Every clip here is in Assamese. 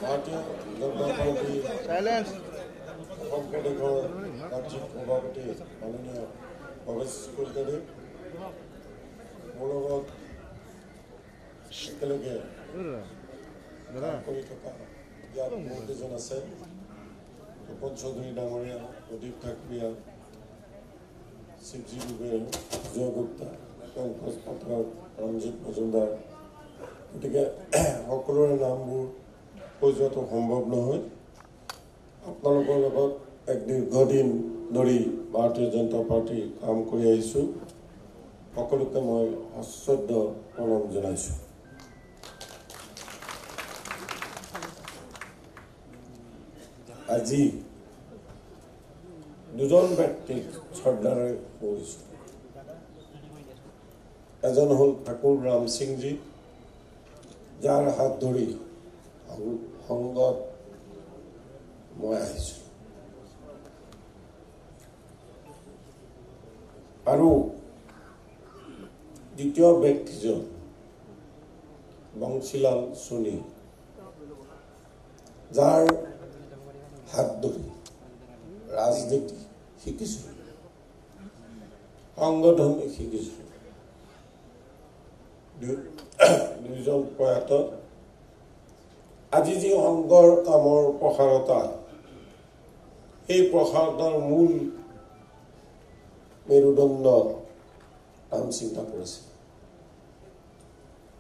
ভাৰতীয় জনতা পাৰ্টি অসম প্ৰদেশৰ ৰাজ্যিক সভাপতি মাননীয় ভৱেশ কলিতাদেৱ মোৰ লগত একেলগে কাম কৰি থকা ইয়াত বহুকেইজন আছে। তপন চৌধুৰী ডাঙৰীয়া, প্ৰদীপ ঠাকুৰীয়া, শিৱজী দুবে, জয় গুপ্তা, পংকজ পাত্ৰ, ৰঞ্জিত মজুমদাৰ, গতিকে সকলোৰে নামবোৰ কৈ যোৱাটো সম্ভৱ নহয়। আপোনালোকৰ লগত এক দীৰ্ঘদিন ধৰি ভাৰতীয় জনতা পাৰ্টি কাম কৰি আহিছোঁ। সকলোকে মই সশ্ৰদ্ধ প্ৰণাম জনাইছোঁ। আজি দুজন ব্যক্তিক শ্ৰদ্ধাৰে কৰিছোঁ। এজন হ'ল ঠাকুৰ ৰাম সিংজী, যাৰ হাত ধৰি সংঘত মই আহিছোঁ, আৰু দ্বিতীয় ব্যক্তিজন বংশীলাল সোণী, যাৰ হাত ধৰি ৰাজনীতি শিকিছোঁ, সংগঠন শিকিছোঁ। দুইজন প্ৰয়াত। আজি যি সংঘৰ কামৰ প্ৰসাৰতা, সেই প্ৰসাৰতাৰ মূল মেৰুদণ্ড ৰাম সিং ঠাকুৰ আছে।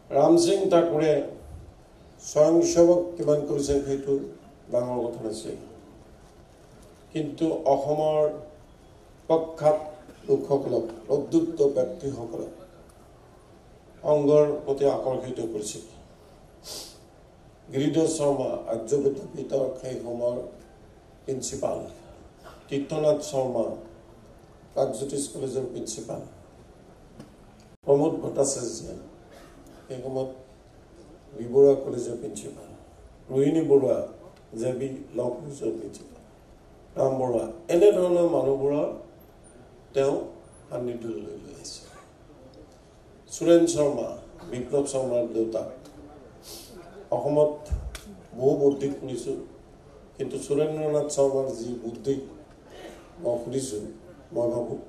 ৰাম সিং ঠাকুৰে স্বয়ংসেৱক কিমান কৰিছে সেইটো ডাঙৰ কথা নাছিল, কিন্তু অসমৰ প্ৰখ্যাত লোকসকলক, প্ৰবুদ্ধ ব্যক্তিসকলক সংঘৰ প্ৰতি আকৰ্ষিত কৰিছিল। গিৰিধৰ শৰ্মা আৰ্য বিদ্যাপীঠৰ সেই সময়ৰ প্ৰিন্সিপাল, তীৰ্থনাথ শৰ্মা প্ৰাগজ্যোতিষ কলেজৰ প্ৰিন্সিপাল, প্ৰমোদ ভট্টাচাৰ্য সেই সময়ত বি বৰুৱা কলেজৰ principal, Rohini Barua J B law কলেজৰ প্ৰিন্সিপাল, ৰাম বৰুৱা, এনেধৰণৰ মানুহবোৰৰ তেওঁ সান্নিধ্যলৈ লৈ আহিছে। সুৰেন শৰ্মা, বিপ্লৱ শৰ্মাৰ দেউতাক, অসমত বহু বুদ্ধিক শুনিছোঁ, কিন্তু সুৰেন্দ্ৰনাথ শৰ্মাৰ যি বুদ্ধিক মই শুনিছোঁ, মই ভাবোঁ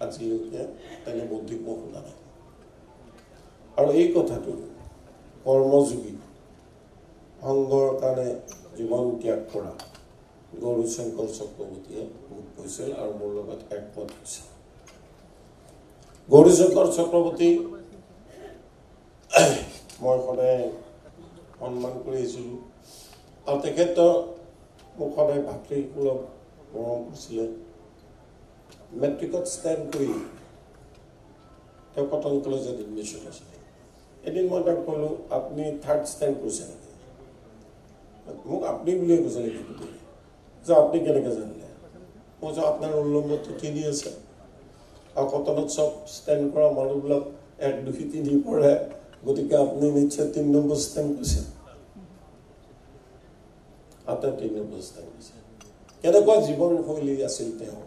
আজিলৈকে তেনে বুদ্ধিক মই শুনা নাই। আৰু এই কথাটো কৰ্মযোগী, সংঘৰ কাৰণে জীৱন ত্যাগ কৰা গৌৰীশংকৰ চক্ৰৱৰ্তীয়ে মোক কৈছিল আৰু মোৰ লগত একমত হৈছিল। গৌৰীশংকৰ চক্ৰৱৰ্তী মই সদায় সন্মান কৰি আহিছিলোঁ, আৰু তেখেতৰ মোক সদায় ভাতৃসুলভ মৰম কৰিছিলে। মেট্ৰিকত ষ্টেণ্ড কৰি তেওঁ কটন কলেজত এডমিশ্যন হৈছিলে। এদিন মই তেওঁক ক'লোঁ, আপুনি থাৰ্ড ষ্টেণ্ড কৰিছে নেকি? মোক আপুনি বুলিয়ে কৈছে নেকি? যে আপুনি কেনেকৈ জানিলে? মই কৈছোঁ আপোনাৰ ৰোল নম্বৰটো 3 আছে, আৰু কটনত চব ষ্টেণ্ড কৰা মানুহবিলাক 1, 2, 3 পঢ়ে, গতিকে আপুনি নিশ্চয় 3 নম্বৰ ষ্টেণ্ড কৰিছে। আপোনাৰ 3 নম্বৰ ষ্টেণ্ড কৰিছে। কেনেকুৱা জীৱনশৈলী আছিল তেওঁ।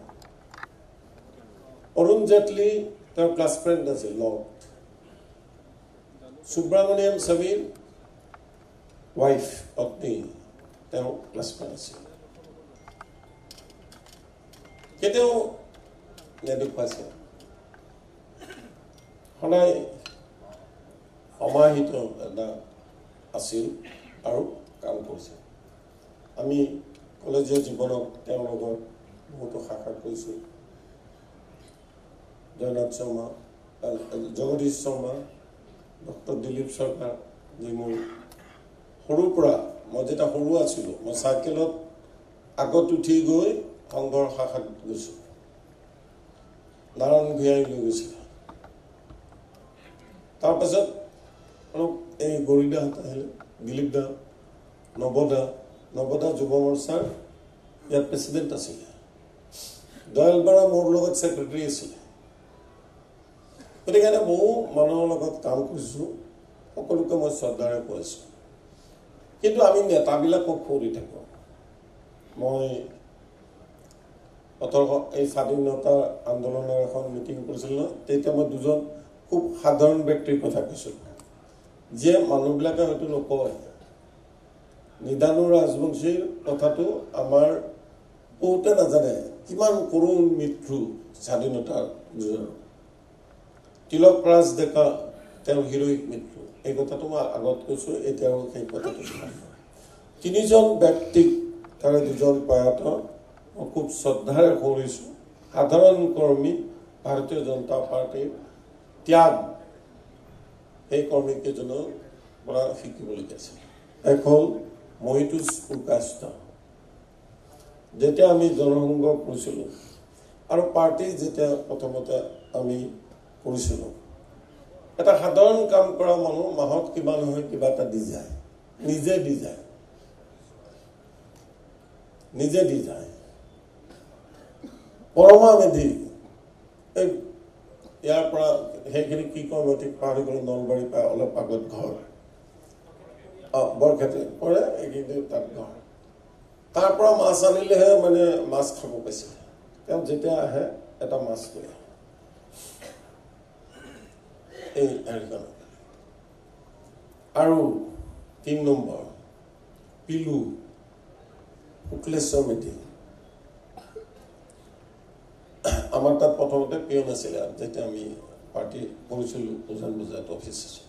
অৰুণ জেটলী তেওঁৰ ক্লাছ ফ্ৰেণ্ড আছিল লগত। সুব্ৰমণিয়াম স্বামীৰ ৱাইফ, পত্নী, তেওঁ ক্লাছ ফ্ৰেণ্ড আছিল। কেতিয়াও নেদেখুৱাইছে, সদায় সমাহিত এটা আছিল আৰু কাম কৰিছে। আমি কলেজীয়া জীৱনত তেওঁৰ লগত বহুতো সাক্ষাৎ কৰিছোঁ। জয়নাথ শৰ্মা, জগদীশ শৰ্মা, ডক্টৰ দিলীপ চৰকাৰ, যি মোৰ সৰুৰ পৰা, মই যেতিয়া সৰু আছিলোঁ, মই চাইকেলত আগত উঠি গৈ সংঘৰ শাখাত গৈছোঁ। নাৰায়ণ ভূঞাই লৈ গৈছিলে। তাৰপাছত অলপ এই গৰিদাহঁত আহিলে, দিলীপ দা, নৱদা যুৱ মৰ্চাৰ ইয়াত প্ৰেচিডেণ্ট আছিলে। দয়াল বৰা মোৰ লগত ছেক্ৰেটাৰী আছিলে। গতিকে বহু মানুহৰ লগত কাম কৰিছোঁ, সকলোকে মই শ্ৰদ্ধাৰে কৈছোঁ। কিন্তু আমি নেতাবিলাকক কৰি থাকোঁ। মই এই স্বাধীনতা আন্দোলনৰ এখন মিটিং কৰিছিলোঁ ন, তেতিয়া মই দুজন খুব সাধাৰণ ব্যক্তিৰ কথা কৈছিলোঁ, যিয়ে মানুহবিলাকে হয়তো নকয়, নিদানু ৰাজবংশীৰ কথাটো আমাৰ বহুতে নাজানে কিমান কৰুণ মৃত্যু স্বাধীনতাৰ যুঁজত তিলক ৰাজ ডেকা তেওঁৰ হিৰোইক মৃত্যু এই কথাটো মই আগত কৈছোঁ এতিয়াও সেই কথাটো তিনিজন ব্যক্তিক তাৰে দুজন প্ৰয়াত মই খুব শ্ৰদ্ধাৰে কৰিছোঁ সাধাৰণ কৰ্মী ভাৰতীয় জনতা পাৰ্টিৰ ত্যাগ এই কৰ্মীকেইজনৰ পৰা শিকিবলগীয়া আছে এক হ'ল মহিতোষ পুৰকায়স্থ যেতিয়া আমি জনসংঘ কৰিছিলোঁ আৰু পাৰ্টি যেতিয়া প্ৰথমতে আমি কৰিছিলোঁ এটা সাধাৰণ কাম কৰা মানুহ মাহত কিবা নহয় কিবা এটা দি যায় নিজে দি যায় পৰমা মেধি ইয়াৰ পৰা সেইখিনি কি কয় মই ঠিক পাহৰি গ'লো নলবাৰী পাই অলপ আগত ঘৰ বৰক্ষেত্ৰী পৰে এইখিনি তাত ঘৰ তাৰ পৰা মাছ আনিলেহে মানে মাছ খাব পাইছে তেওঁ যেতিয়া আহে এটা মাছ লৈ এই হেৰিখন আৰু ৩ নম্বৰ পিলু শুক্লেশ্বৰ মেধি আমাৰ তাত প্ৰথমতে পিয়ন আছিলে যেতিয়া আমি পাৰ্টি কৰিছিলোঁ উজান বজাৰত অফিচ আছিল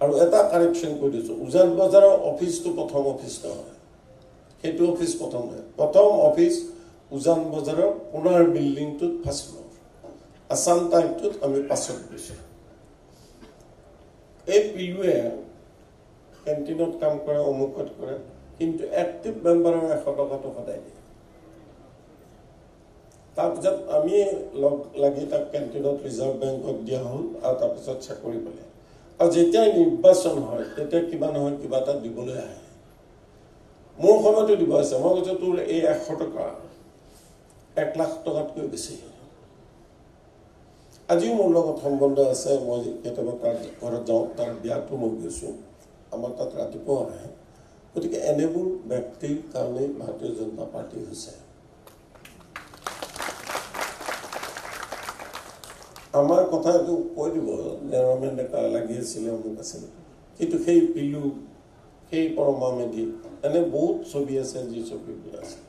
আৰু এটা কাৰেকশ্যন কৰি দিছোঁ উজান বজাৰৰ অফিচটো প্ৰথম অফিচ নহয় সেইটো অফিচ প্ৰথম নহয় প্ৰথম অফিচ উজান বজাৰৰ পুনৰ বিল্ডিংটোত ফাৰ্ষ্ট ফ্ল'ৰ আছাম টাইপটোত আমি পাছত গৈছোঁ এই পিলুৱে কেণ্টিনত কাম কৰে অমুকত কৰে কিন্তু এক্টিভ মেম্বাৰৰ 100 টকাটো সদায় দিয়ে তাৰপিছত আমি লগ লাগি তাক কেণ্টিনত ৰিজাৰ্ভ বেংকত দিয়া হ'ল আৰু তাৰপিছত চাকৰি পালে আৰু যেতিয়াই নিৰ্বাচন হয় তেতিয়া কিবা নহয় কিবা এটা দিবলৈ আহে মোৰ সময়তো দিব আছে মই কৈছোঁ তোৰ এই 100 টকা 1 লাখ টকাতকৈ বেছি আজিও মোৰ লগত সম্বন্ধ আছে মই কেতিয়াবা তাৰ ঘৰত যাওঁ তাৰ বিয়াটো মই গৈছোঁ আমাৰ তাত ৰাতিপুৱা আহে গতিকে এনেবোৰ ব্যক্তিৰ কাৰণে ভাৰতীয় জনতা পাৰ্টি হৈছে আমাৰ কথাটো কৈ দিব নেৰমেন ডেকা লাগি আছিলে অমুক আছিলে কিন্তু সেই পিলু সেই পৰমা মেধি এনে বহুত ছবি আছে যি ছবিবোৰ আছে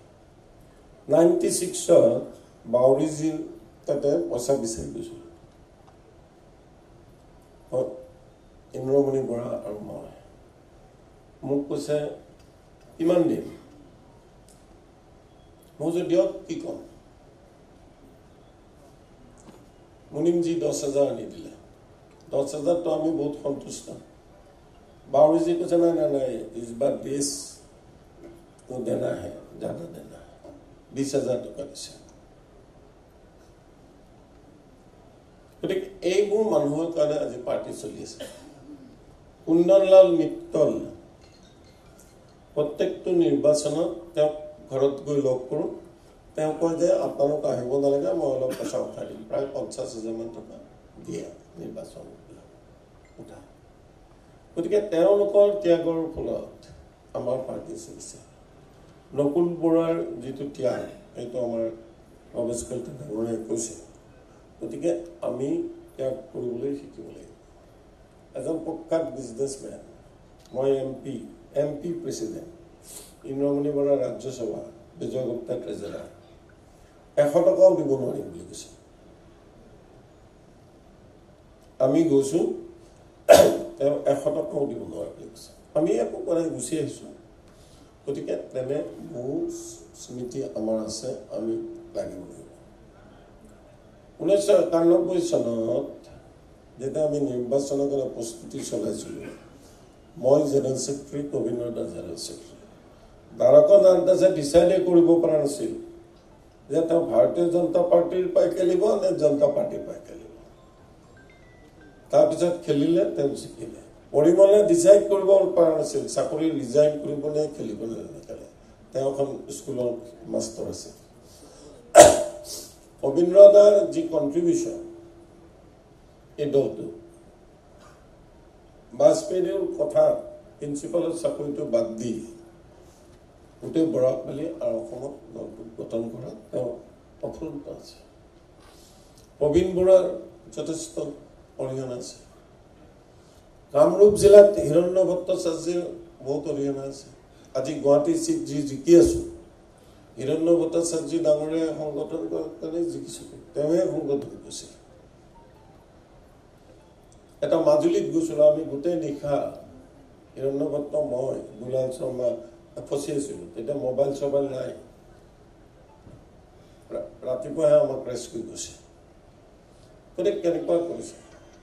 96ত বাউৰীজীৰ তাতে পইচা বিচাৰি গৈছোঁ ইন্দ্ৰমণি বৰা আৰু মই মোক কৈছে কিমান দিম মই যে দিয়ক কি ক'ম মুনিমজী 10,000 আনি দিলে 10,000 তো আমি বহুত সন্তুষ্ট बावरीजी कुछ ना इस बार देश को देना है ज्यादा देना है 20,000 टका दिसे गतिके এইবোৰ মানুহৰ কাৰণে আজি পাৰ্টি চলি আছে কুন্দনলাল মিত্তল প্ৰত্যেকটো নিৰ্বাচনত তেওঁ ঘৰত গৈ লগ কৰোঁ তেওঁ কয় যে আপোনালোক আহিব নালাগে মই অলপ পইচা উঠাই দিম প্ৰায় 50,000 মান টকা দিয়ে নিৰ্বাচন উঠা গতিকে তেওঁলোকৰ ত্যাগৰ ফলত আমাৰ পাৰ্টি চলিছে নকুল বৰাৰ যিটো ত্যাগ এইটো আমাৰ প্ৰৱেশ কলিতা ডাঙৰীয়াই কৈছে গতিকে আমি ত্যাগ কৰিবলৈ শিকিব লাগিব এজন প্ৰখ্যাত বিজনেছমেন মই এমপি প্ৰেচিডেণ্ট ইন্দ্ৰমণি বৰা ৰাজ্যসভা বিজয় গুপ্তা ট্ৰেজাৰাৰ 100 টকাও দিব নোৱাৰিম বুলি কৈছে আমি গৈছোঁ তেওঁ 100 টকাও দিব নোৱাৰে বুলি কৈছে আমি একো কৰাই গুচি আহিছোঁ গতিকে তেনে বহু স্মৃতি আমাৰ আছে আমি লাগিব লাগিব 1991 চনত যেতিয়া আমি নিৰ্বাচনৰ কাৰণে প্ৰস্তুতি চলাইছিলোঁ মই general secretary Prabindra Das general secretary Dwarka নাথদাসে ডিচাইডে কৰিব পৰা নাছিল যে তেওঁ ভাৰতীয় জনতা পাৰ্টিৰ পাই খেলিব নে জনতা পাৰ্টিৰ পাই খেলিব তাৰপিছত খেলিলে তেওঁ জিকিলে পৰিমলে ডিচাইড কৰিব পৰা নাছিল চাকৰি ৰিজাইন কৰিব নে খেলিব নে নেখেলে তেওঁ এখন স্কুলৰ মাষ্টৰ আছে প্ৰবীন্দ্ৰ দাৰ যি কণ্ট্ৰিবিউশ্যন এই দলটো বাজপেয়ীৰ কথা প্ৰিন্সিপালৰ চাকৰিটো বাদ দি গোটেই বৰাকবালী আৰু অসমত দলটো গঠন কৰাত তেওঁ অফুৰন্ত আছে প্ৰবীণ বৰাৰ যথেষ্ট অৰিহণা আছে কামৰূপ জিলাত হিৰণ্য ভট্টাচাৰ্যৰ বহুত অৰিহণা আছে আজি গুৱাহাটী চিট যি জিকি আছোঁ হিৰণ্য ভট্টাচাৰ্য ডাঙৰীয়া সংগঠন কাৰণে জিকিছোঁ তেওঁহে সংগঠন কৰিছিল এটা মাজুলীত গৈছিলোঁ আমি গোটেই নিশা হিৰণ্য ভট্ট মই দুলাল শৰ্মা ফচি আছিলোঁ তেতিয়া মোবাইল চবাইল নাই ৰাতিপুৱাহে আমাক ৰেস্কিউ গৈছে গতিকে কেনেকুৱা কৰিছে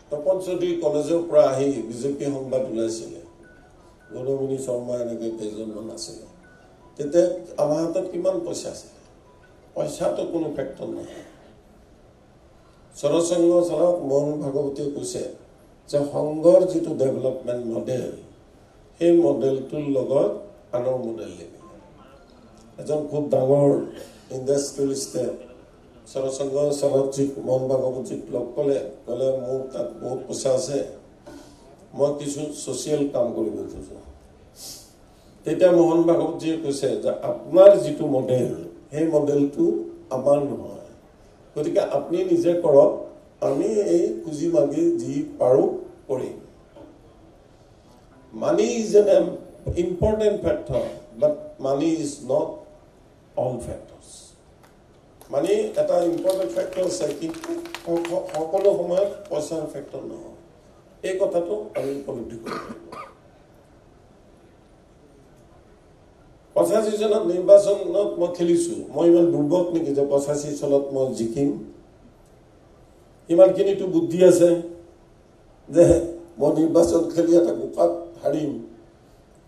তপন চৌধুৰী কলেজৰ পৰা আহি বিজেপি সংবাদ ওলাইছিলে গৌৰমণি শৰ্মা এনেকৈ কেইজনমান আছিলে তেতিয়া আমাৰ হাতত কিমান পইচা আছিলে পইচাটো কোনো ফেক্টৰ নহয় সৰসংঘ চালক মোহন ভাগৱতীয়ে কৈছে যে সংঘৰ যিটো ডেভেলপমেণ্ট মডেল সেই মডেলটোৰ লগত আনৰ মডেল লাগিব এজন খুব ডাঙৰ ইণ্ডাষ্ট্ৰিয়েলিষ্টে সৰসংঘ চালকজীক মোহন ভাগৱতীক লগ ক'লে মোৰ তাত বহুত পইচা আছে মই কিছু ছ'চিয়েল কাম কৰিব খোজোঁ তেতিয়া মোহন ভাগৱতীয়ে কৈছে যে আপোনাৰ যিটো মডেল সেই মডেলটো আমাৰ নহয় গতিকে আপুনি নিজে কৰক আমি এই খুজি মাগি যি পাৰোঁ কৰিম money is an important factor but money is not all factors money এটা ইম্পৰ্টেণ্ট ফেক্টৰ আছে কিন্তু সকলো সময়ত পইচাৰ ফেক্টৰ নহয় এই কথাটো আমি উপলব্ধি কৰিব লাগিব 85 চনত নিৰ্বাচনত মই খেলিছোঁ মই ইমান দুৰ্বল নেকি যে 85 চনত মই জিকিম ইমানখিনিতো বুদ্ধি আছে যে মই নিৰ্বাচন খেলি এটা গোপাত হাৰিম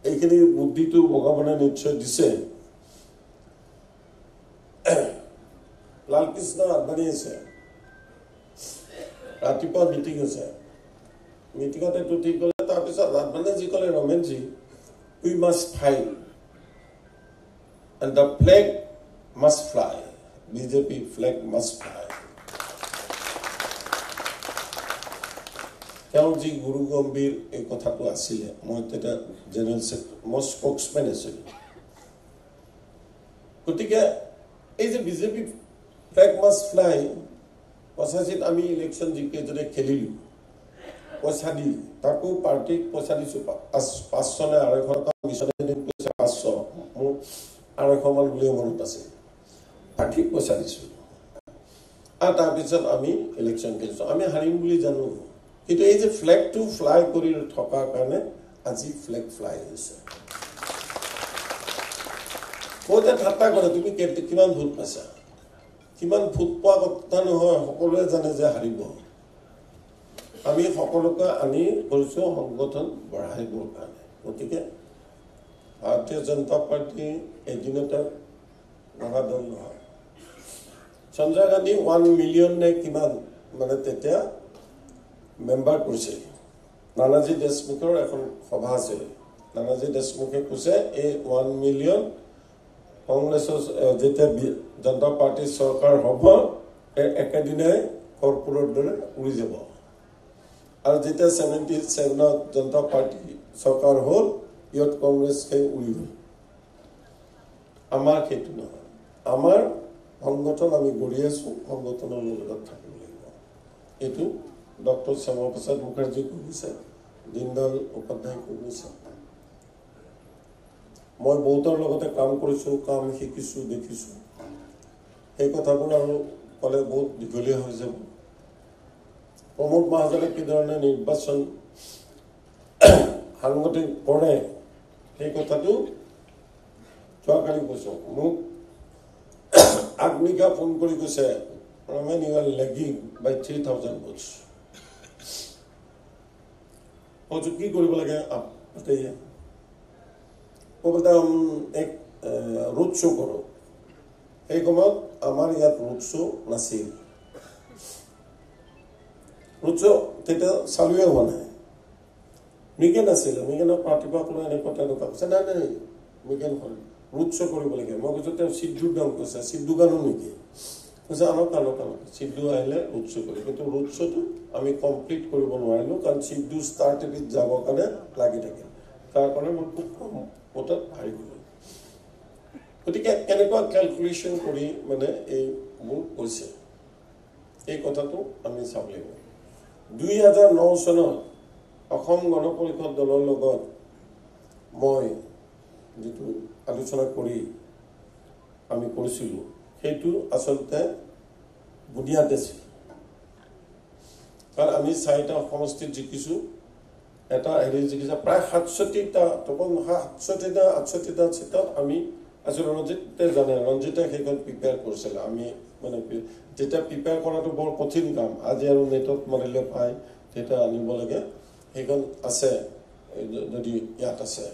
এইখিনি বুদ্ধিটো ভগৱানে নিশ্চয় দিছে লালকৃষ্ণ আদবানী আছে ৰাতিপুৱা মিটিং আছে মিটিঙত এইটো ঠিক কৰিলে তাৰপিছত আদবানীয়ে যি ক'লে Ramenji we must fight and the flag must fly BJP flag must fly তেওঁ যি গুৰু গম্ভীৰ এই কথাটো আছিলে মই তেতিয়া জেনেৰেল মই স্পোক্সমেন আছিলোঁ গতিকে এই যে বিজেপি ফ্লেগ মাষ্ট ফ্লাই 85 আমি ইলেকশ্যন জিকে যদি খেলিলোঁ পইচা দি তাকো পাৰ্টিক পইচা দিছোঁ 500 নে 250 টকা মিছনে দিন পইচা 500 মোৰ 200 মান বুলিও মনত আছে পাৰ্টিক পইচা দিছোঁ আৰু তাৰপিছত আমি ইলেকশ্যন খেলিছোঁ আমি হাৰিম বুলি জানো কিন্তু এই যে ফ্লেগটো ফ্লাই কৰি থকাৰ কাৰণে আজি ফ্লেগ ফ্লাই হৈছে বহুতে ঠাট্টা কৰে তুমি কিমান ভোট পাইছা কিমান ভোট পোৱা কথা নহয় সকলোৱে জানে যে হাৰিব আমি সকলোকে আনি কৰিছোঁ সংগঠন বঢ়াইবৰ কাৰণে গতিকে ভাৰতীয় জনতা পাৰ্টি এদিনতে গঢ়া দল নহয় সঞ্জয় গান্ধী 1 মিলিয়ন নে কিমান মানে তেতিয়া মেম্বাৰ কৰিছিল নানাজী দেশমুখৰ এখন সভা আছিল নানাজী দেশমুখে কৈছে এই 1 মিলিয়ন কংগ্ৰেছৰ যেতিয়া জনতা পাৰ্টিৰ চৰকাৰ হ'ব একেদিনাই কৰ্পূৰৰ দৰে উৰি যাব আৰু যেতিয়া 77ত জনতা পাৰ্টি চৰকাৰ হ'ল ইয়ত কংগ্ৰেছ সেই উৰি গ'ল আমাৰ সেইটো নহয় আমাৰ সংগঠন আমি গঢ়ি আছোঁ সংগঠনৰ লগত থাকিব লাগিব এইটো ডক্টৰ শ্যামা প্ৰসাদ মুখাৰ্জী কৈছে দীনদয়াল উপাধ্যায় কৈছে মই বহুতৰ লগতে কাম কৰিছোঁ কাম শিকিছোঁ দেখিছোঁ সেই কথাবোৰ আৰু ক'লে বহুত দীঘলীয়া হৈ যাব প্ৰমোদ মহাজনে কি ধৰণে নিৰ্বাচন সাংগঠনিক কৰে সেই কথাটো যোৱাকালি কৈছোঁ মোক আগনিশা ফোন কৰি কৈছে ৰমেন ইউ আৰ লেগিং বাই 3000 votes কি কৰিব লাগে বলতে এক ৰোড শ্ব' কৰোঁ সেই সময়ত আমাৰ ইয়াত ৰোড শ্ব' নাছিল ৰোড শ্ব' তেতিয়া চালুৱে হোৱা নাই মিগেন আছিল মিগেনৰ ৰাতিপুৱা কোনো এনেকুৱা তেনেকুৱা কৈছে নাই নাই মিগেন হ'ল ৰোড শ্ব' কৰিব লাগে মই কৈছোঁ তেওঁ সিদ্ধুৰ দাম কৈছে সিদ্ধু গানো নেকি কৈছে আনক আনক আনক সিদ্ধু আহিলে ৰোড শ্ব' কৰি কিন্তু ৰোড শ্ব'টো আমি কমপ্লিট কৰিব নোৱাৰিলোঁ কাৰণ সিদ্ধু ষ্টাৰ টিভিত যাবৰ কাৰণে লাগি থাকিল তাৰ কাৰণে মই খুব কম ভোটত হাৰি গ'লোঁ গতিকে কেনেকুৱা কেলকুলেশ্যন কৰি মানে এইবোৰ কৈছে এই কথাটো আমি চাব লাগিব 2009 চনত অসম গণ পৰিষদ দলৰ লগত মই যেটো আলোচনা কৰি আমি কৰিছিলোঁ সেইটো আচলতে বুনিয়াদ আছিল কাৰণ আমি 4টা সমষ্টিত জিকিছোঁ এটা জিকিছে প্ৰায় 67টা তখন 68টা চিটত আমি আসলে ৰঞ্জিতে জানে ৰঞ্জিতে সেইখন প্ৰিপেয়াৰ কৰিছিল আমি মানে যেতিয়া প্ৰিপেয়াৰ কৰাটো বৰ কঠিন কাম আজি আৰু নেটত মাৰিলে পায় তেতিয়া আনিব লাগে সেইখন আছে যদি ইয়াত আছে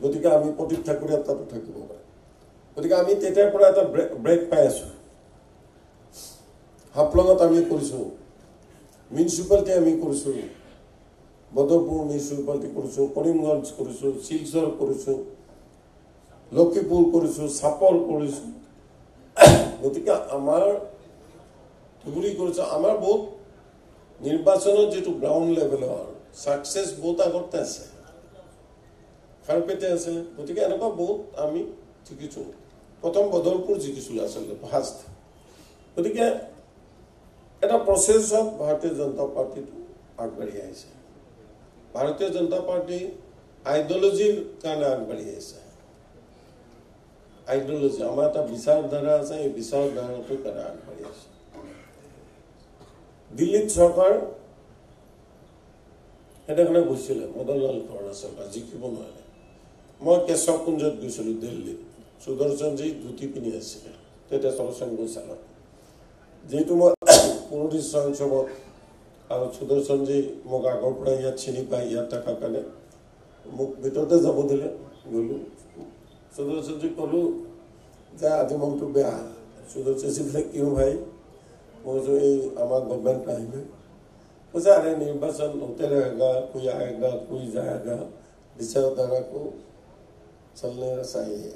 গতিকে আমি প্ৰদীপ ঠাকুৰীয়া তাতো থাকিব পাৰে গতিকে আমি তেতিয়াৰ পৰা এটা ব্ৰেক পাই আছোঁ হাফলঙত আমি কৰিছোঁ মিউনিচিপালিটি আমি কৰিছোঁ বদৰপুৰ মিউনিচিপালিটি কৰিছোঁ কৰিমগঞ্জ কৰিছোঁ শিলচৰ কৰিছোঁ লক্ষীপুৰ কৰিছোঁ চাপল কৰিছোঁ গতিকে আমাৰ ধুবুৰী কৰিছোঁ আমাৰ বহুত নিৰ্বাচনৰ যেটো গ্ৰাউণ্ড লেভেলৰ সাকসেস বহুত আগতে আছে খাৰপেটে আছে গতিকে এনেকুৱা বহুত আমি জিকিছোঁ প্ৰথম বদৰপুৰ জিকিছোঁ আচলতে ফাৰ্ষ্ট গতিকে এটা প্ৰচেছত ভাৰতীয় জনতা পাৰ্টিটো আগবাঢ়ি আহিছে ভাৰতীয় জনতা পাৰ্টি আইডিঅলজিৰ কাৰণে আগবাঢ়ি আহিছে আইডিঅলজি আমাৰ এটা বিচাৰধাৰা আছে এই বিচাৰধাৰাটোৰ কাৰণে আগবাঢ়ি আছে দিল্লীত চৰকাৰ এটাখানে গৈছিলে মদনলাল খৰনা চৰকাৰ জিকিব নোৱাৰে মই কেশৱকুঞ্জত গৈছিলোঁ দিল্লীত সুদৰ্শনজী ধুতি পিন্ধি আছিলে তেতিয়া চলচন গৈছিল যেহেতু মই পুৰণি স্বয়ংসেৱক আৰু সুদৰ্শনজী মোক আগৰ পৰা ইয়াত চিনি পাই ইয়াত থকাৰ কাৰণে মোক ভিতৰতে যাব দিলে গ'লোঁ সুদৰ্শনজী ক'লোঁ যে আজি মনটো বেয়া সুদৰ্শনজী বোলে কিয় ভাই মই এই আমাৰ গভৰ্ণমেণ্ট আহিলে কৈছে আৰে নিৰ্বাচন होते रहेगा कोई आएगा कोई जाएगा विचारधारा को चलने चाहिए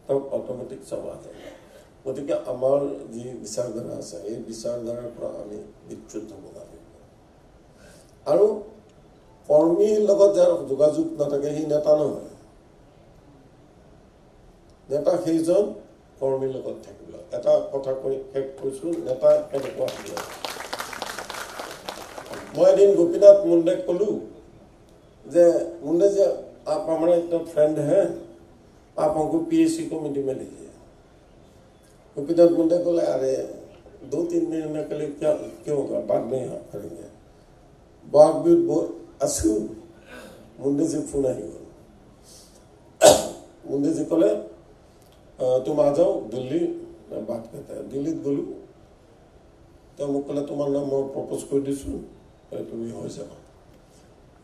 तब ऑटोमेटिक सब आ जाएगा গতিকে আমাৰ যি বিচাৰধাৰা আছে এই বিচাৰধাৰাৰ পৰা আমি বিচ্যুত হ'ব লাগিব আৰু কৰ্মীৰ লগত যাৰ যোগাযোগ নাথাকে সি নেতা নহয় নেতা সেইজন কৰ্মীৰ লগত থাকিব এটা কথা কৈ শেষ কৰিছোঁ নেতা কেনেকুৱা হ'ব मैं दिन गोपीनाथ मुंडे कलू जे मुंडे जी आप हमारे एक फ्रेंड हैं आप हमको पीएससी कमेटी में लीजिए गोपीनाथ मुंडे बोले अरे 2-3 महीने के लिए क्या क्यों होगा बाद में यहाँ करेंगे बाग भी असू मुंडे जी फोन आई मुंडे जी बोले तुम आ जाओ दिल्ली मैं बात करते हैं दिल्ली बोलू तो मुझे बोले तुम्हारा नाम मैं प्रपोज कर दीसूँ তুমি হৈ যাবা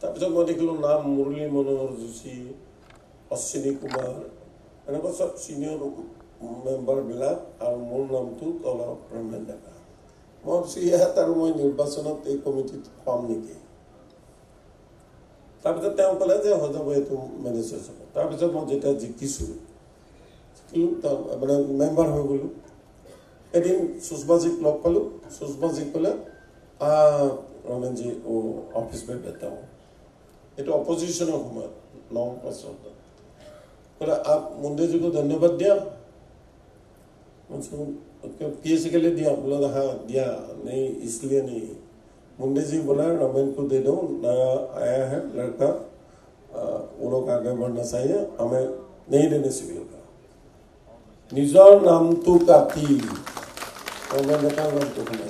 তাৰপিছত মই দেখিলোঁ নাম মুৰলী মনোহৰ যোশী অশ্বিনী কুমাৰ এনেকুৱা চব চিনিয়ৰ মেম্বাৰবিলাক আৰু মোৰ নামটো তলৰ প্ৰমেন ডেকা মই ভাবিছোঁ ইয়াত আৰু মই নিৰ্বাচনত এই কমিটিত পাম নেকি তাৰপিছত তেওঁ ক'লে যে হৈ যাব এইটো মেনেজ হৈ যাব তাৰপিছত মই যেতিয়া জিকিছোঁ মানে মেম্বাৰ হৈ গ'লোঁ এদিন সুষমাজীক লগ পালোঁ সুষমাজীক ক'লে रमन जी वो ऑफिस में बैठा हूँ ये तो अपोजिशन ऑफ 9% बोला आप मुंडे जी को धन्यवाद दिया पीएससी के लिए दिया बोला हाँ दिया नहीं इसलिए नहीं मुंडे जी बोला रमन को दे दो नया आया है लड़का वो लोग आगे बढ़ना चाहिए हमें नहीं देने सिविल का निजर नाम तो काटी रमन का नाम तो होना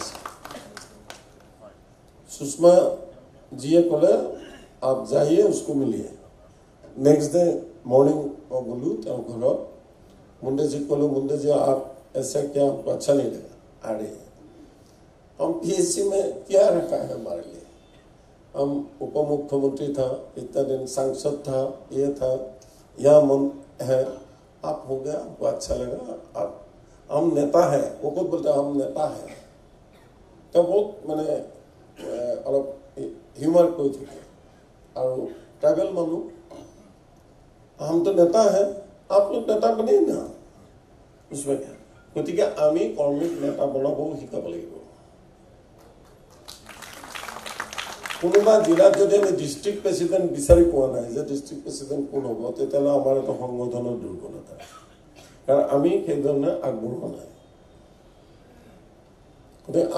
सुषमा जी बोले आप जाइए उसको मिलिए नेक्स्ट डे मॉर्निंग मैं बोलूँ तो घर मुंडे जी बोलो मुंडे जी आप ऐसा क्या आपको अच्छा नहीं लगा अरे हम पीएससी में क्या रखा है हमारे लिए हम उप मुख्यमंत्री था इतना दिन सांसद था ये था यहाँ मन है आप हो गया आपको अच्छा लगा आप हम नेता है वो खुद बोलते हम नेता है तो बहुत मैंने অলপ হিউমার কৰি থাকে আৰু ট্ৰাইবেল মানুহ हम तो नेता है आप लोग नेता बने ना उसमें क्या গতিকে আমি কৰ্মীক নেতা বনাবও শিকাব লাগিব কোনোবা জিলাত যদি আমি ডিস্ট্ৰিক্ট প্ৰেচিডেণ্ট বিচাৰি পোৱা নাই যে ডিস্ট্ৰিক্ট প্ৰেচিডেণ্ট কোন হ'ব তেতিয়াহ'লে আমাৰ এটা সংগঠনৰ দুৰ্বলতা কাৰণ আমি সেইধৰণে আগবঢ়োৱা নাই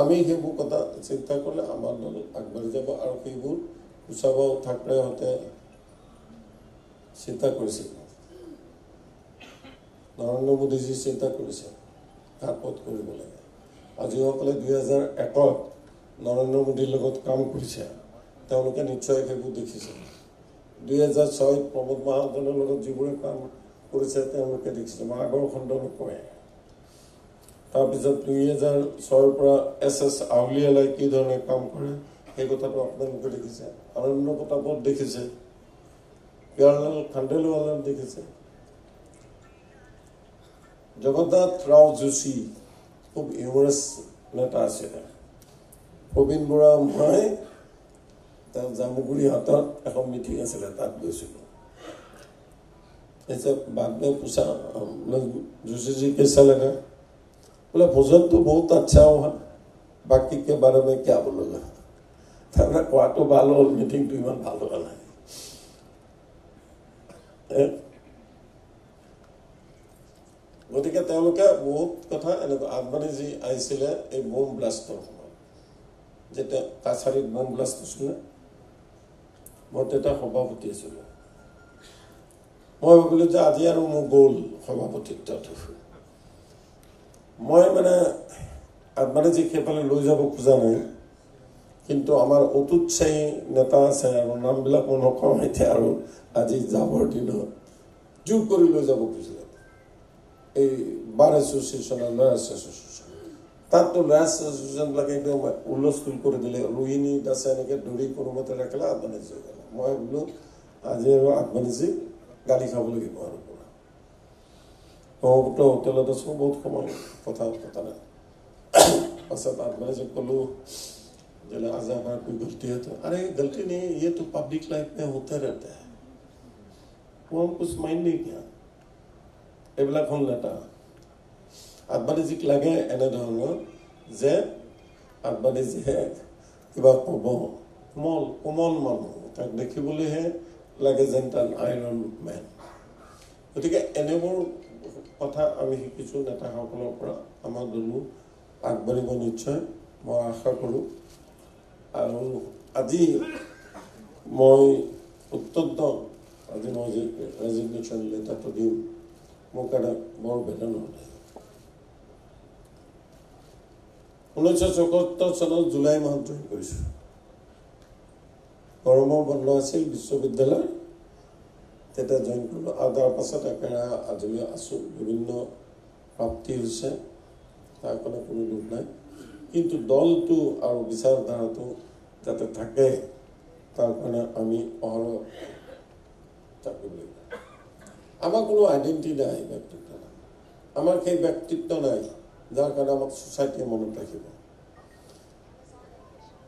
আমি সেইবোৰ কথা চিন্তা কৰিলে আমাৰ দল আগবাঢ়ি যাব আৰু সেইবোৰ উৎসৱ ঠাকৰেহঁতে চিন্তা কৰিছিল নৰেন্দ্ৰ মোদীজী চিন্তা কৰিছে কাৰ পথ কৰিব লাগে আজিসকলে 2001 নৰেন্দ্ৰ মোদীৰ লগত কাম কৰিছে তেওঁলোকে নিশ্চয় সেইবোৰ দেখিছে 2006 প্ৰমোদ মহাজনৰ লগত যিবোৰে কাম কৰিছে তেওঁলোকে দেখিছে মই আগৰ খণ্ড নকয় তাৰপিছত 2006 পৰা SS আউলিয়ালাই কি ধৰণে কাম কৰে সেই কথাটো আপোনালোকে দেখিছে আনন্দ প্ৰতাপত দেখিছে প্যাৰলাল খাণ্ডেলৱালাক দেখিছে জগন্নাথ ৰাও যোশী খুব ইউমাৰাছ নেতা আছিলে প্ৰবীণ বৰা মই তাৰ জামুগুৰি হাতত এখন মিটিং আছিলে তাত গৈছিলোঁ ऐसे बाद में पूछा जोशी जी कैसा लगा बोला भोजन तो बहुत अच्छा हुआ बाकी के बारे में क्या बोलूँगा তারা কোয়াটো ভালো হল মিটিংটো ইমান ভাল হোৱা নাই গতিকে তেওঁলোকে বহুত কথা এনেকুৱা আদবানীজী আহিছিলে এই বোম ব্লাষ্টৰ সময়ত যেতিয়া কাছাৰীত বোম ব্লাষ্ট হৈছিলে মই তেতিয়া সভাপতি আছিলোঁ মই ভাবিলোঁ যে আজি আৰু মোৰ গ'ল সভাপতিত্বটো মই মানে আদবানীজীক সেইফালে লৈ যাব খোজা নাই কিন্তু আমাৰ অতুৎসাহী নেতা আছে আৰু নামবিলাক মই নকওঁ এতিয়া আৰু আজি যাবৰ দিনত জোৰ কৰি লৈ যাব খুজিলে এই বাৰ এছ'চিয়েশ্যন লয়াৰ এছ'চিয়েশ্যন তাততো লয়াৰ এছ'চিয়েশ্যনবিলাকে একদম হুলস্থুল কৰি দিলে ৰোহিণী দাসে এনেকৈ দৌৰি কোনোমতে ৰাখিলে আদবানীজী গ'লে মই বোলো আজি আৰু আদবানীজীক গালি খাব লাগিব আৰু পৰা ব্ৰহ্মপুত্ৰ হোটেলত আছোঁ বহুত সময় কথা পতা নাই পাছত আদবানীজীক ক'লোঁ जब आज हमारा कोई गलती है तो अरे गलती नहीं ये तो पब्लिक लाइफ में होता रहता है वो हम कुछ माइंड नहीं किया এইবিলাক হ'ল নেতা আদবানীজীক লাগে এনেধৰণৰ যে আদবানীজীয়ে কিবা ক'ব কোমল মানুহ তাক দেখিবলৈহে লাগে যেন তাৰ আইৰণ মেন গতিকে এনেবোৰ কথা আমি শিকিছোঁ নেতাসকলৰ পৰা আমাৰ দলো আগবাঢ়িব নিশ্চয় মই আশা কৰোঁ আৰু আজি মই অত্যন্ত আজি মই যে ৰেজিগনেশ্যন লেটাৰটো দিম মোৰ কাৰণে বৰ বেদনা হ'ল 1974 চনত জুলাই মাহত জইন কৰিছোঁ গৰমৰ বন্ধ আছিল বিশ্ববিদ্যালয় তেতিয়া জইন কৰিলোঁ আৰু তাৰ পাছত একেৰা আজিলৈ আছোঁ বিভিন্ন প্ৰাপ্তি হৈছে তাৰ কাৰণে কোনো দুখ নাই কিন্তু দলটো আৰু বিচাৰধাৰাটো যাতে থাকে তাৰ কাৰণে আমি অহৰহ থাকিব লাগিব আমাৰ কোনো আইডেণ্টিটি নাই ব্যক্তিত্ব নাই আমাৰ সেই ব্যক্তিত্ব নাই যাৰ কাৰণে আমাক ছ'চাইটিয়ে মনত ৰাখিব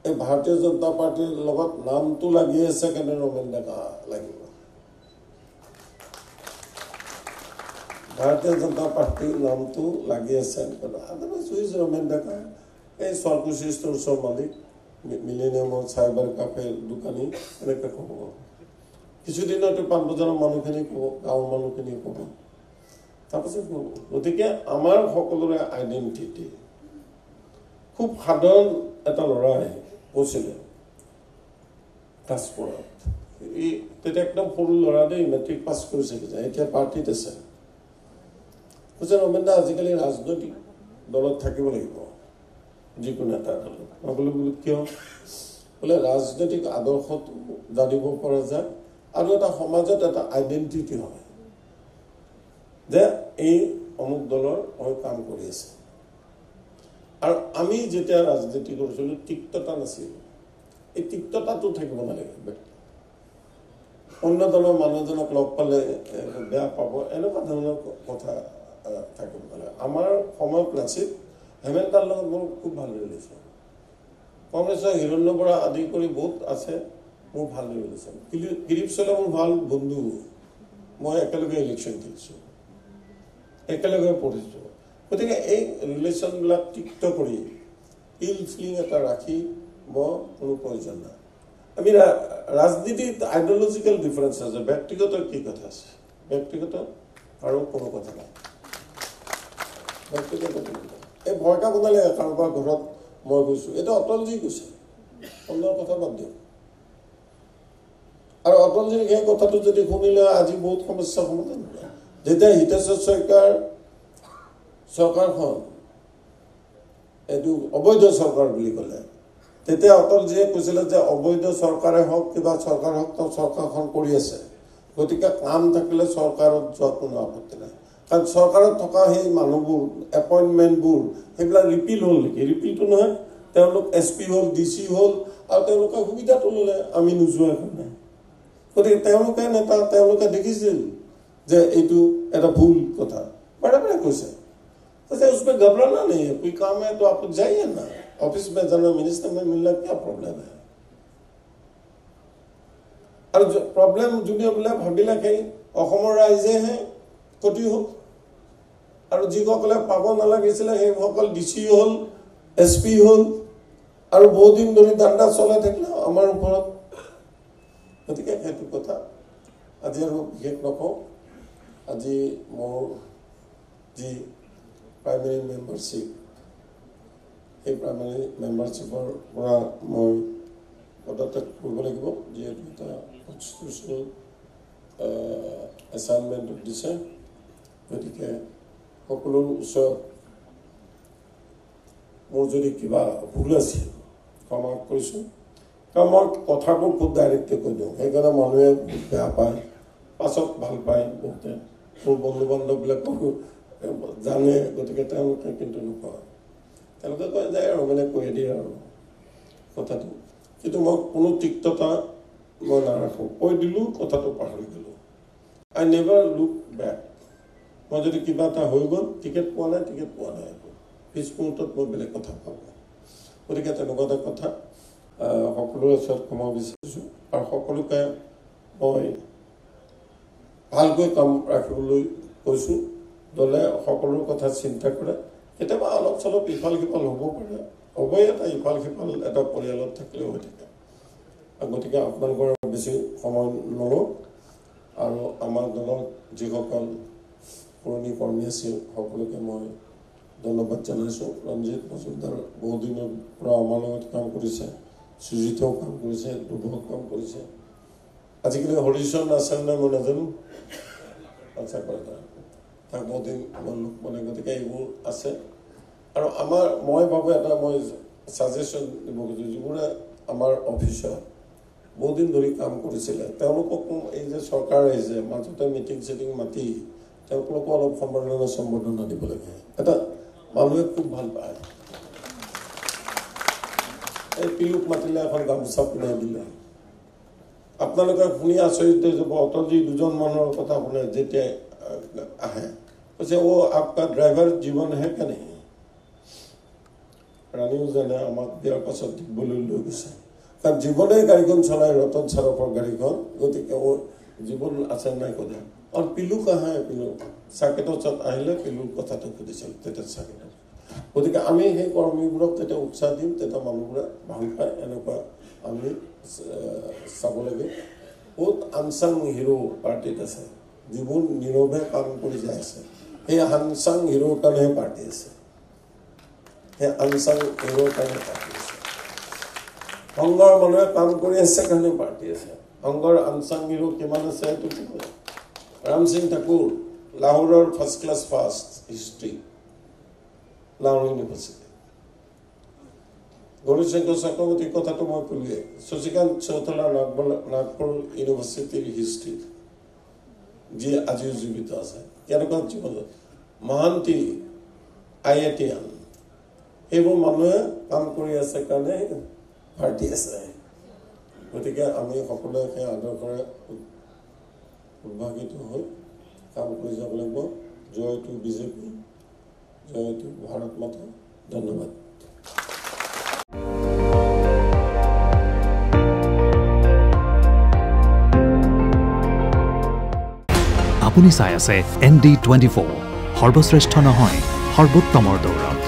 এই ভাৰতীয় জনতা পাৰ্টিৰ লগত নামটো লাগি আছে কেনে ৰমেন ডেকা লাগিব ভাৰতীয় জনতা পাৰ্টিৰ নামটো লাগি আছে আদাৰৱাইজ উইজ ৰমেন ডেকা এই স্বৰ্গশী ষ্ট'ৰ্ছৰ মালিক মিলেনিয়ামৰ চাইবাৰ কাফে দোকানী এনেকৈ ক'ব কিছুদিনতো পাণবজাৰৰ মানুহখিনি ক'ব গাঁৱৰ মানুহখিনি ক'ব তাৰপাছত ক'ব গতিকে আমাৰ সকলোৰে আইডেণ্টিটি খুব সাধাৰণ এটা ল'ৰাই কৈছিলে তেজপুৰত ই তেতিয়া একদম সৰু ল'ৰা দেই মেট্ৰিক পাছ কৰিছে এতিয়া পাৰ্টিত আছে কৈছে ৰমেন দা আজিকালি ৰাজনৈতিক দলত থাকিব লাগিব যিকোনো এটা দলত মই বোলো কিয় বোলে ৰাজনৈতিক আদৰ্শটো জানিব পৰা যায় আৰু এটা সমাজত এটা আইডেণ্টিটি হয় যে এই অমুক দলৰ হৈ কাম কৰি আছে আৰু আমি যেতিয়া ৰাজনীতি কৰিছিলোঁ তিক্ততা নাছিল এই তিক্ততাটো থাকিব নালাগে অন্য দলৰ মানুহজনক লগ পালে বেয়া পাব এনেকুৱা ধৰণৰ কথা থাকিব নালাগে আমাৰ সময়ত নাছিল হেমেন্তাৰ লগত মোৰ খুব ভাল ৰিলেশ্যন কংগ্ৰেছৰ হিৰণ্য বৰা আদি কৰি বহুত আছে মোৰ ভাল ৰিলেশ্যন কিৰিপ চলে মোৰ ভাল বন্ধু মই একেলগে ইলেকশ্যন খেলিছোঁ একেলগে পঢ়িছোঁ গতিকে এই ৰিলেশ্যনবিলাক তিক্ত কৰি ইল ফিলিং এটা ৰাখিব কোনো প্ৰয়োজন নাই আমি ৰাজনীতিত আইডিঅলজিকেল ডিফাৰেঞ্চ আছে ব্যক্তিগত কি কথা আছে ব্যক্তিগত আৰু কোনো কথা নাই ব্যক্তিগত এই ভয়কা বনালে কাৰোবাৰ ঘৰত মই গৈছোঁ এটা অটলজী কৈছে অন্যৰ কথা বাদ দিয়ক আৰু অটলজীৰ সেই কথাটো যদি শুনিলে আজি বহুত সমস্যা সমাধান হয় যেতিয়া হিতেশ্বৰ শইকীয়াৰ চৰকাৰখন এইটো অবৈধ চৰকাৰ বুলি ক'লে তেতিয়া অটলজীয়ে কৈছিলে যে অবৈধ চৰকাৰে হওক কিবা চৰকাৰ হওক তেওঁ চৰকাৰখন কৰি আছে গতিকে কাম থাকিলে চৰকাৰত যোৱা কোনো আপত্তি নাই কাৰণ চৰকাৰত থকা সেই মানুহবোৰ এপইণ্টমেণ্টবোৰ সেইবিলাক ৰিপিল হ'ল নেকি ৰিপিলটো নহয় তেওঁলোক SP হ'ল DC হ'ল আৰু তেওঁলোকে সুবিধাটো ল'লে আমি নোযোৱা কাৰণে গতিকে তেওঁলোকে নেতা তেওঁলোকে দেখিছিল যে এইটো এটা ভুল কথা বাৰে বাৰে কৈছে उसमें घबराना नहीं है कोई काम है तो आप जाइए ना ऑफिस में जाना मिनिस्टर में मिलना क्या प्रॉब्लम है और जो प्रॉब्लम जुने बोले भाबिला कहीं অসমৰ ৰাইজে হে কটি হ'ল আৰু যিসকলে পাব নালাগিছিল সেই সকল DC হ'ল SP হ'ল আৰু বহুত দিন ধৰি দাণ্ডা চলাই থাকিলে আমাৰ ওপৰত গতিকে সেইটো কথা আজি আৰু বিশেষ নকওঁ আজি মোৰ যি প্ৰাইমেৰী মেম্বাৰশ্বিপ এই প্ৰাইমেৰী মেম্বাৰশ্বিপৰ পৰা মই পদত্যাগ কৰিব লাগিব যিহেতু এটা কনষ্টিটিউচনেল এছাইনমেণ্ট দিছে গতিকে সকলোৰ ওচৰত মোৰ যদি কিবা ভুল আছিল ক্ষমা কৰিছোঁ কাৰণ মই কথাবোৰ খুব ডাইৰেক্টকৈ কৈ দিওঁ সেইকাৰণে মানুহে বেয়া পায় পাছত ভাল পায় বহুতে মোৰ বন্ধু বান্ধৱবিলাককো জানে গতিকে তেওঁলোকে কিন্তু নকয় তেওঁলোকে কয় যায় আৰু মানে কৈ দিয়ে আৰু কথাটো কিন্তু মই কোনো তিক্ততা মই নাৰাখোঁ কৈ দিলোঁ কথাটো পাহৰি গ'লোঁ আই নেভাৰ লুক বেক মই যদি কিবা এটা হৈ গ'ল টিকেট পোৱা নাই পিছ মুহূৰ্তত মই বেলেগ কথা পাব গতিকে তেনেকুৱা এটা কথা সকলোৰে ওচৰত ক্ষমা বিচাৰিছোঁ আৰু সকলোকে মই ভালকৈ কাম ৰাখিবলৈ কৈছোঁ দলে সকলো কথা চিন্তা কৰে কেতিয়াবা অলপ চলপ ইফাল সিফাল হ'ব পাৰে হ'বই এটা ইফাল সিফাল এটা পৰিয়ালত থাকিলেও হৈ থাকে গতিকে আপোনালোকৰ বেছি সময় নলওঁ আৰু আমাৰ দলত যিসকল পুৰণি কৰ্মী আছিল সকলোকে মই ধন্যবাদ জনাইছোঁ ৰঞ্জিত মজুমদাৰ বহুদিনৰ পৰা আমাৰ লগত কাম কৰিছে সুজিতেও কাম কৰিছে দুবক কাম কৰিছে আজিকালি হৰিচৰণ আছে নাই মই নাজানো আচ্ছা কৰে তাক বহুদিন মানে গতিকে এইবোৰ আছে আৰু আমাৰ মই ভাবোঁ এটা মই ছাজেশ্যন দিব খুজিছোঁ যিবোৰে আমাৰ অফিচত বহুদিন ধৰি কাম কৰিছিলে তেওঁলোককো এই যে চৰকাৰ আহিছে মাজতে মিটিং চিটিং মাতি তেওঁলোককো অলপ সম্বৰ্ধনা দিব লাগে এটা মানুহে খুব ভাল পায় এই পিলুক মাতিলে এখন গামোচা পিন্ধাই দিলে আপোনালোকে শুনি আচৰিত হৈ যাব অটলজী দুজন মানুহৰ কথা শুনে যেতিয়া আহে কৈছে ও आपका ड्राइवर जीवन है क्या नहीं ৰাণীও জানে আমাক বিয়াৰ পাছত দিবলৈ লৈ গৈছে কাৰণ জীৱনে গাড়ীখন চলাই ৰতন চাৰফৰ গাড়ীখন গতিকে ও জীৱন আছে নাই ক'লে আৰু পিলু কাহে পিলু চাকেটত আহিলে পিলুৰ কথাটো সুধিছিল তেতিয়া চাকেটত গতিকে আমি সেই কৰ্মীবোৰক তেতিয়া উৎসাহ দিম তেতিয়া মানুহবোৰে ভাল পায় এনেকুৱা আমি চাব লাগে বহুত আনচাং হিৰো পাৰ্টিত আছে যিবোৰ নীৰৱে কাম কৰি যাই আছে সেই আনচাং হিৰোৰ কাৰণেহে পাৰ্টি আছে সেই আনচাং হিৰোৰ কাৰণে পাৰ্টি আছে সংঘৰ মানুহে কাম কৰি আছে কাৰণে পাৰ্টি আছে সংঘৰ আনচাং হিৰো কিমান আছে এইটো কি কয় ৰাম সিং ঠাকুৰ লাহোৰৰ first class first history Lahore university Gaurishankar চক্ৰৱৰ্তীৰ কথাটো মই ক'লোৱে শশীকান্ত চৌতালা নাগপুৰ ইউনিভাৰ্চিটিৰ হিষ্ট্ৰী যি আজিও জীৱিত আছে কেনেকুৱা জীৱনত মহান্তি IITian এইবোৰ মানুহে কাম কৰি আছে কাৰণে পাৰ্টি আছে গতিকে আমি সকলোৱে সেই আদৰ্শৰে উদ্ভাসিত হৈ কাম কৰি যাব লাগিব joy to BJP joy to Bharat মাতা ধন্যবাদ আপুনি চাই আছে ND24 সৰ্বশ্ৰেষ্ঠ নহয় সৰ্বোত্তমৰ দৌৰত